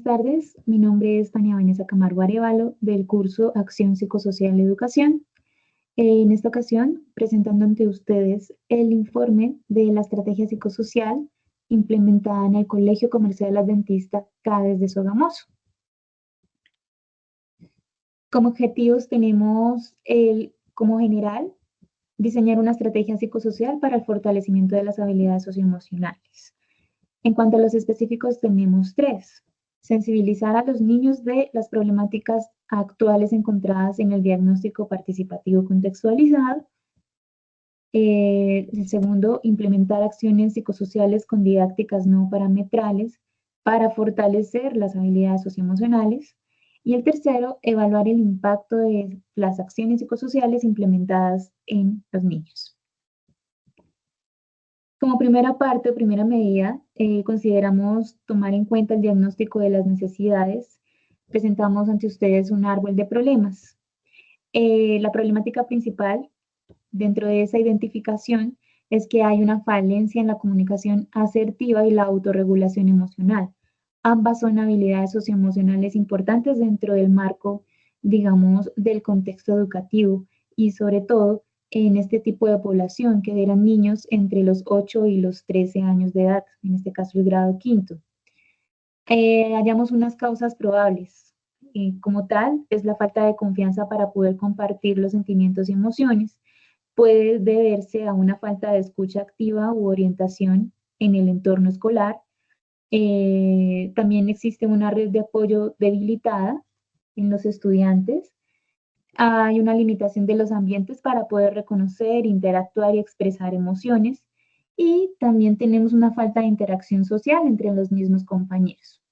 tardes, mi nombre es Tania Vanessa Camargo Arévalo del curso Acción Psicosocial Educación. En esta ocasión, presentando ante ustedes el informe de la estrategia psicosocial implementada en el Colegio Comercial Adventista CADES de Sogamoso. Como objetivos tenemos como general, diseñar una estrategia psicosocial para el fortalecimiento de las habilidades socioemocionales. En cuanto a los específicos, tenemos 3. Sensibilizar a los niños de las problemáticas actuales encontradas en el diagnóstico participativo contextualizado. El segundo, implementar acciones psicosociales con didácticas no parametrales para fortalecer las habilidades socioemocionales. Y el tercero, evaluar el impacto de las acciones psicosociales implementadas en los niños. Como primera parte o primera medida, consideramos tomar en cuenta el diagnóstico de las necesidades. Presentamos ante ustedes un árbol de problemas. La problemática principal dentro de esa identificación es que hay una falencia en la comunicación asertiva y la autorregulación emocional. Ambas son habilidades socioemocionales importantes dentro del marco, digamos, del contexto educativo y sobre todo en este tipo de población, que eran niños entre los 8 y los 13 años de edad, en este caso el grado quinto. Hallamos unas causas probables. Como tal, es la falta de confianza para poder compartir los sentimientos y emociones. Puede deberse a una falta de escucha activa u orientación en el entorno escolar. También existe una red de apoyo debilitada en los estudiantes. Hay una limitación de los ambientes para poder reconocer, interactuar y expresar emociones. Y también tenemos una falta de interacción social entre los mismos compañeros.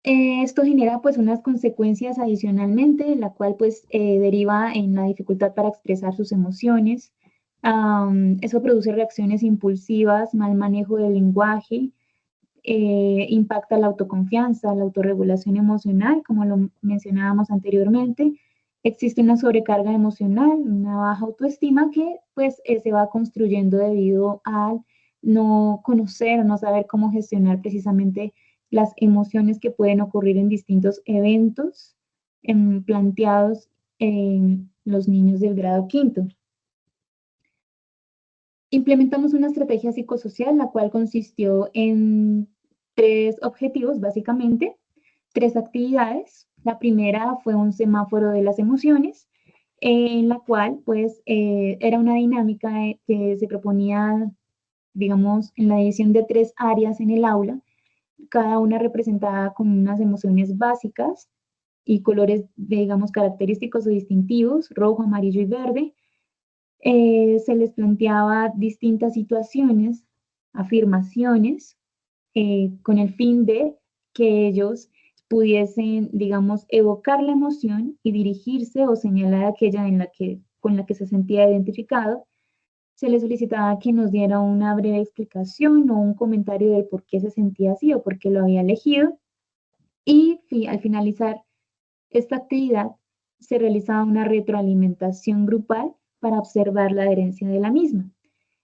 Esto genera pues unas consecuencias adicionalmente, la cual pues deriva en la dificultad para expresar sus emociones. Eso produce reacciones impulsivas, mal manejo del lenguaje, impacta la autoconfianza, la autorregulación emocional, como lo mencionábamos anteriormente. Existe una sobrecarga emocional, una baja autoestima que pues se va construyendo debido al no conocer, no saber cómo gestionar precisamente las emociones que pueden ocurrir en distintos eventos planteados en los niños del grado quinto. Implementamos una estrategia psicosocial, la cual consistió en 3 objetivos, básicamente, 3 actividades. La primera fue un semáforo de las emociones, en la cual, pues, era una dinámica que se proponía, digamos, en la división de 3 áreas en el aula, cada una representada con unas emociones básicas y colores, digamos, característicos o distintivos, rojo, amarillo y verde. Se les planteaba distintas situaciones, afirmaciones, con el fin de que ellos pudiesen, digamos, evocar la emoción y dirigirse o señalar aquella con la que se sentía identificado. Se les solicitaba que nos diera una breve explicación o un comentario de por qué se sentía así o por qué lo había elegido. Y al finalizar esta actividad, se realizaba una retroalimentación grupal para observar la adherencia de la misma.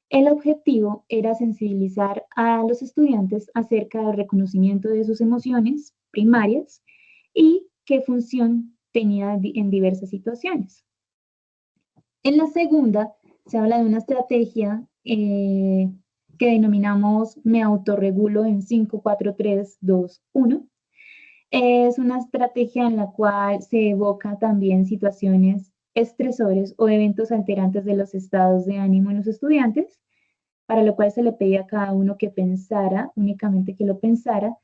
El objetivo era sensibilizar a los estudiantes acerca del reconocimiento de sus emociones primarias y qué función tenía en diversas situaciones. En la segunda, se habla de una estrategia que denominamos Me autorregulo en 5, 4, 3, 2, 1. Es una estrategia en la cual se evoca también situaciones estresores o eventos alterantes de los estados de ánimo en los estudiantes, para lo cual se le pedía a cada uno que pensara, únicamente que lo pensara,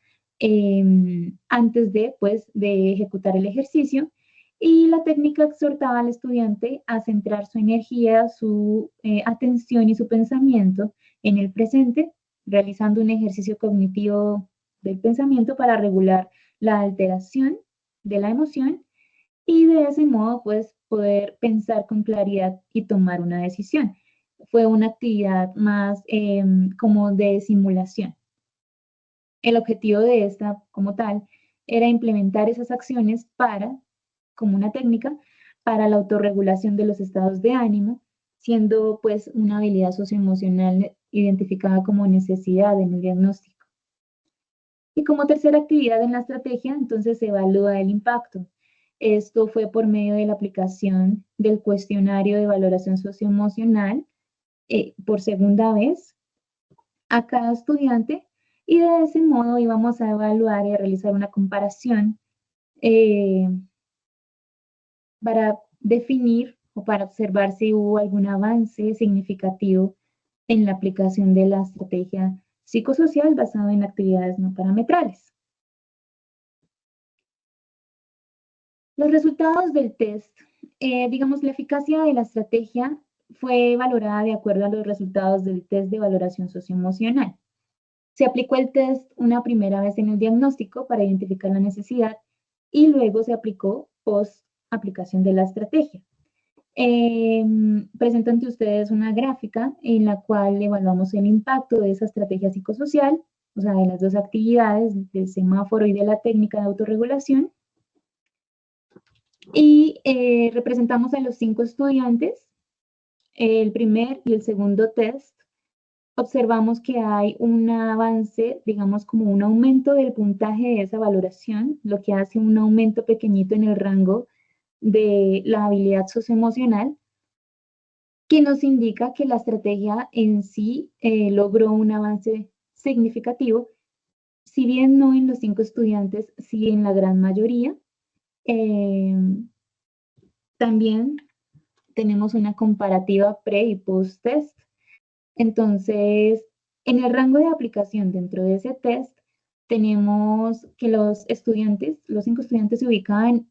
antes de, pues, de ejecutar el ejercicio. Y la técnica exhortaba al estudiante a centrar su energía, su atención y su pensamiento en el presente, realizando un ejercicio cognitivo del pensamiento para regular la alteración de la emoción y de ese modo pues poder pensar con claridad y tomar una decisión. Fue una actividad más como de simulación. El objetivo de esta como tal era implementar esas acciones como una técnica, para la autorregulación de los estados de ánimo, siendo pues una habilidad socioemocional identificada como necesidad en el diagnóstico. Y como tercera actividad en la estrategia, entonces se evalúa el impacto. Esto fue por medio de la aplicación del cuestionario de valoración socioemocional por segunda vez a cada estudiante, y de ese modo íbamos a evaluar y a realizar una comparación eh, para definir o para observar si hubo algún avance significativo en la aplicación de la estrategia psicosocial basada en actividades no parametrales. Los resultados del test, digamos, la eficacia de la estrategia fue valorada de acuerdo a los resultados del test de valoración socioemocional. Se aplicó el test una primera vez en el diagnóstico para identificar la necesidad y luego se aplicó post aplicación de la estrategia. Presento ante ustedes una gráfica en la cual evaluamos el impacto de esa estrategia psicosocial, o sea, de las dos actividades, del semáforo y de la técnica de autorregulación. Y representamos a los 5 estudiantes, el primer y el segundo test. Observamos que hay un avance, digamos como un aumento del puntaje de esa valoración, lo que hace un aumento pequeñito en el rango de la habilidad socioemocional, que nos indica que la estrategia en sí logró un avance significativo, si bien no en los 5 estudiantes, sí en la gran mayoría. También tenemos una comparativa pre y post test. Entonces, en el rango de aplicación dentro de ese test, tenemos que los estudiantes, los 5 estudiantes se ubicaban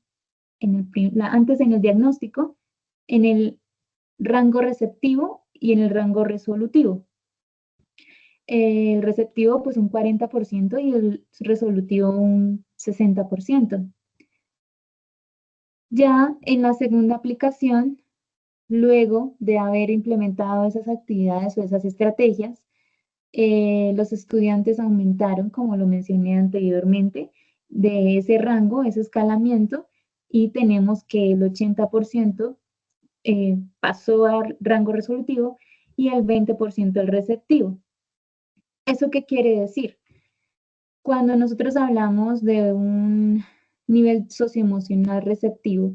antes en el diagnóstico, en el rango receptivo y en el rango resolutivo. El receptivo pues un 40% y el resolutivo un 60%. Ya en la segunda aplicación, luego de haber implementado esas actividades o esas estrategias, los estudiantes aumentaron, como lo mencioné anteriormente, de ese rango, ese escalamiento, y tenemos que el 80% pasó al rango resolutivo y el 20% al receptivo. ¿Eso qué quiere decir? Cuando nosotros hablamos de un nivel socioemocional receptivo,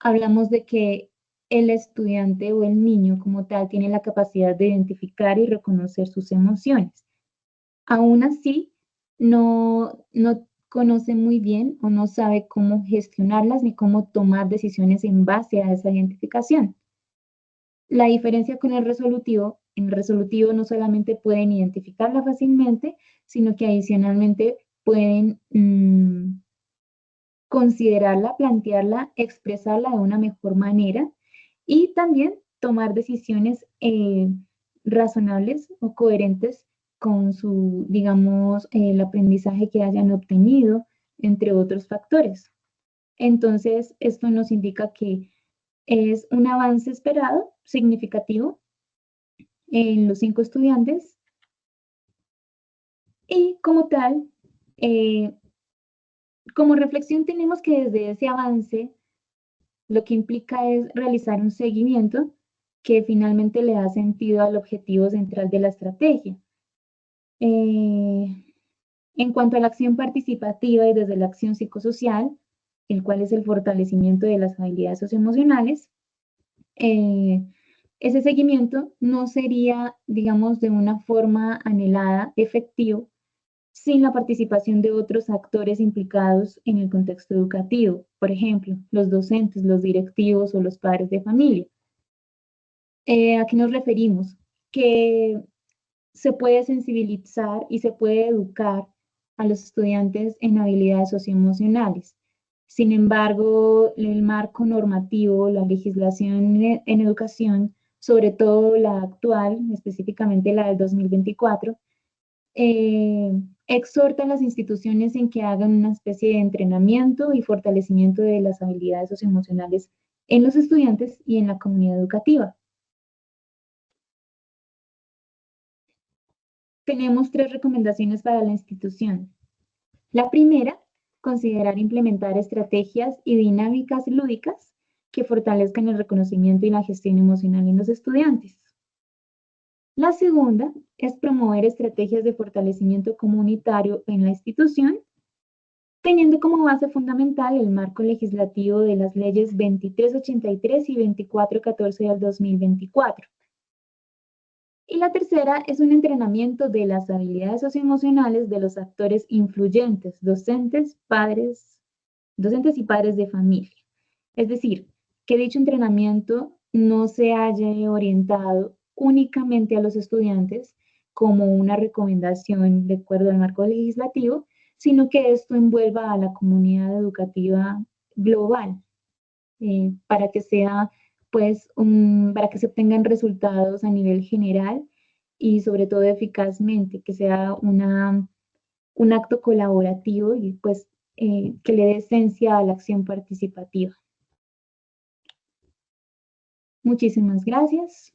hablamos de que el estudiante o el niño como tal tiene la capacidad de identificar y reconocer sus emociones. Aún así, no conoce muy bien o no sabe cómo gestionarlas ni cómo tomar decisiones en base a esa identificación. La diferencia con el resolutivo, en el resolutivo no solamente pueden identificarla fácilmente, sino que adicionalmente pueden considerarla, plantearla, expresarla de una mejor manera y también tomar decisiones razonables o coherentes con su, digamos, el aprendizaje que hayan obtenido, entre otros factores. Entonces, esto nos indica que es un avance esperado, significativo, en los 5 estudiantes y como tal, como reflexión tenemos que desde ese avance lo que implica es realizar un seguimiento que finalmente le da sentido al objetivo central de la estrategia. En cuanto a la acción participativa y desde la acción psicosocial, el cual es el fortalecimiento de las habilidades socioemocionales, ese seguimiento no sería, digamos, de una forma anhelada, efectivo, sin la participación de otros actores implicados en el contexto educativo, por ejemplo, los docentes, los directivos o los padres de familia. ¿A qué nos referimos? Que se puede sensibilizar y se puede educar a los estudiantes en habilidades socioemocionales. Sin embargo, el marco normativo, la legislación en educación, sobre todo la actual, específicamente la del 2024, exhorta a las instituciones en que hagan una especie de entrenamiento y fortalecimiento de las habilidades socioemocionales en los estudiantes y en la comunidad educativa. Tenemos 3 recomendaciones para la institución. La primera, considerar implementar estrategias y dinámicas lúdicas que fortalezcan el reconocimiento y la gestión emocional en los estudiantes. La segunda es promover estrategias de fortalecimiento comunitario en la institución, teniendo como base fundamental el marco legislativo de las leyes 2383 y 2414 del 2024. Y la tercera es un entrenamiento de las habilidades socioemocionales de los actores influyentes, docentes y padres de familia. Es decir, que dicho entrenamiento no se haya orientado únicamente a los estudiantes como una recomendación de acuerdo al marco legislativo, sino que esto envuelva a la comunidad educativa global, para que sea, pues, para que se obtengan resultados a nivel general y sobre todo eficazmente, que sea un acto colaborativo y pues que le dé esencia a la acción participativa. Muchísimas gracias.